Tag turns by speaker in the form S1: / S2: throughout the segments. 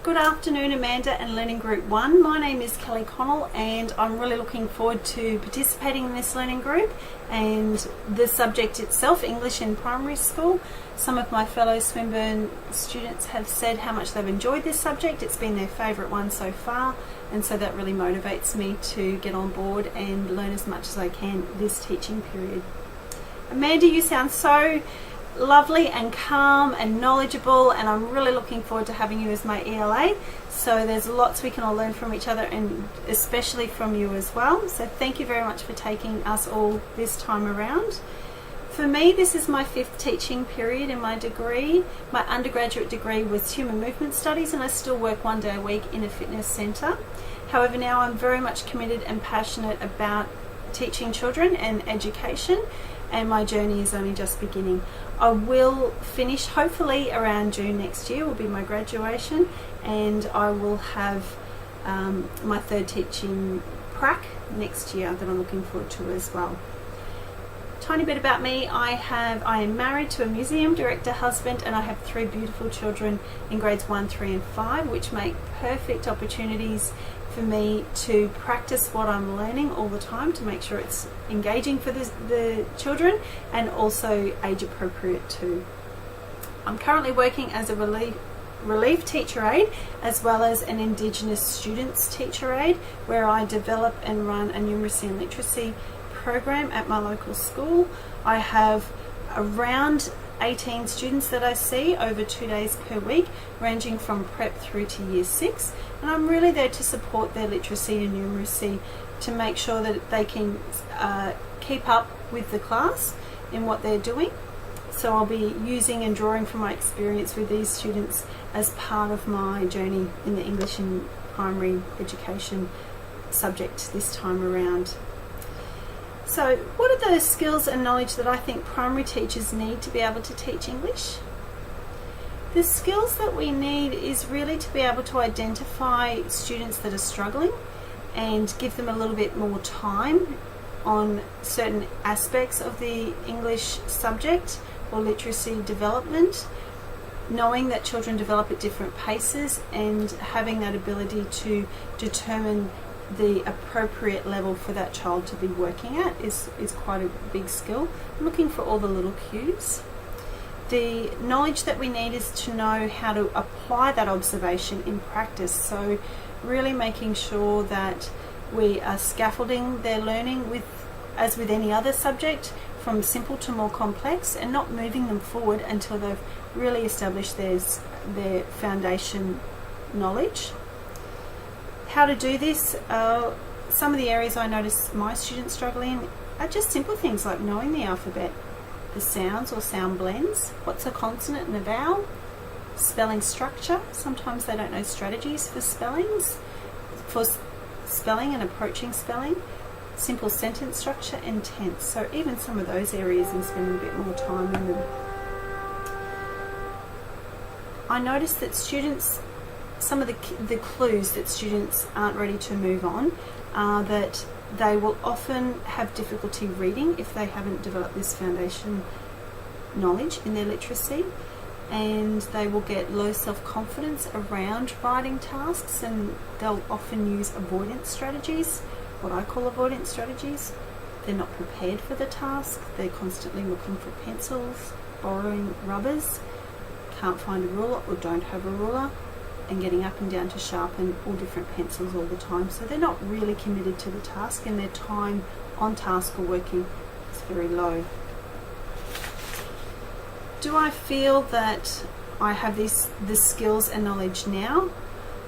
S1: Good afternoon, Amanda and Learning Group 1. My name is Kelly Connell and I'm really looking forward to participating in this learning group and the subject itself, English in primary school. Some of my fellow Swinburne students have said how much they've enjoyed this subject. It's been their favourite one so far, and so that really motivates me to get on board and learn as much as I can this teaching period. Amanda, you sound so lovely and calm and knowledgeable, and I'm really looking forward to having you as my ELA. So there's lots we can all learn from each other, and especially from you as well. So thank you very much for taking us all this time around. For me, this is my 5th teaching period in my degree. My undergraduate degree was Human Movement Studies, and I still work 1 day a week in a fitness centre. However, now I'm very much committed and passionate about teaching children and education, and my journey is only just beginning. I will finish hopefully around June next year will be my graduation, and I will have my 3rd teaching prac next year that I'm looking forward to as well. Tiny bit about me, I am married to a museum director husband, and I have 3 beautiful children in grades 1, 3 and 5, which make perfect opportunities for me to practice what I'm learning all the time to make sure it's engaging for the children and also age appropriate too. I'm currently working as a relief teacher aide as well as an Indigenous students teacher aide, where I develop and run a numeracy and literacy program at my local school. I have around 18 students that I see over 2 days per week, ranging from prep through to year 6, and I'm really there to support their literacy and numeracy to make sure that they can keep up with the class in what they're doing. So I'll be using and drawing from my experience with these students as part of my journey in the English in primary education subject this time around. So what are those skills and knowledge that I think primary teachers need to be able to teach English? The skills that we need is really to be able to identify students that are struggling and give them a little bit more time on certain aspects of the English subject or literacy development, knowing that children develop at different paces and having that ability to determine the appropriate level for that child to be working at is quite a big skill. I'm looking for all the little cues. The knowledge that we need is to know how to apply that observation in practice, so really making sure that we are scaffolding their learning as with any other subject, from simple to more complex, and not moving them forward until they've really established their foundation knowledge. How to do this, some of the areas I notice my students struggle in are just simple things like knowing the alphabet, the sounds or sound blends, what's a consonant and a vowel, spelling structure. Sometimes they don't know strategies for spelling and approaching spelling, simple sentence structure and tense. So even some of those areas and spending a bit more time in them. I notice that students, some of the clues that students aren't ready to move on are that they will often have difficulty reading if they haven't developed this foundation knowledge in their literacy, and they will get low self-confidence around writing tasks, and they'll often use avoidance strategies, what I call avoidance strategies. They're not prepared for the task, they're constantly looking for pencils, borrowing rubbers, can't find a ruler or don't have a ruler, and getting up and down to sharpen all different pencils all the time. So they're not really committed to the task, and their time on task or working is very low. Do I feel that I have the skills and knowledge now?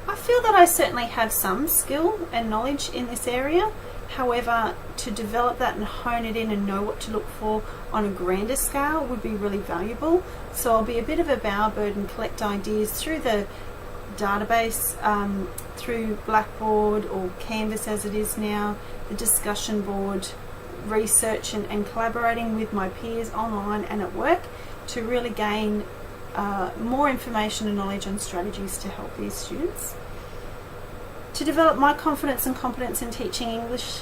S1: I feel that I certainly have some skill and knowledge in this area. However, to develop that and hone it in and know what to look for on a grander scale would be really valuable. So I'll be a bit of a bowerbird and collect ideas through the database, through Blackboard or Canvas as it is now, the discussion board, research and collaborating with my peers online and at work to really gain more information and knowledge on strategies to help these students. To develop my confidence and competence in teaching English,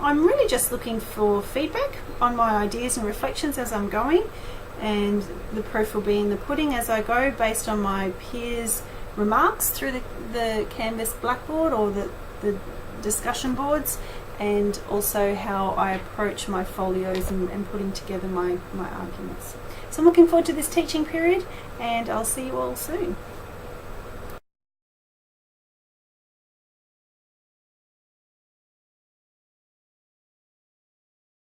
S1: I'm really just looking for feedback on my ideas and reflections as I'm going, and the proof will be in the pudding as I go based on my peers' remarks through the Canvas blackboard or the discussion boards, and also how I approach my folios and putting together my arguments. So I'm looking forward to this teaching period, and I'll see you all soon.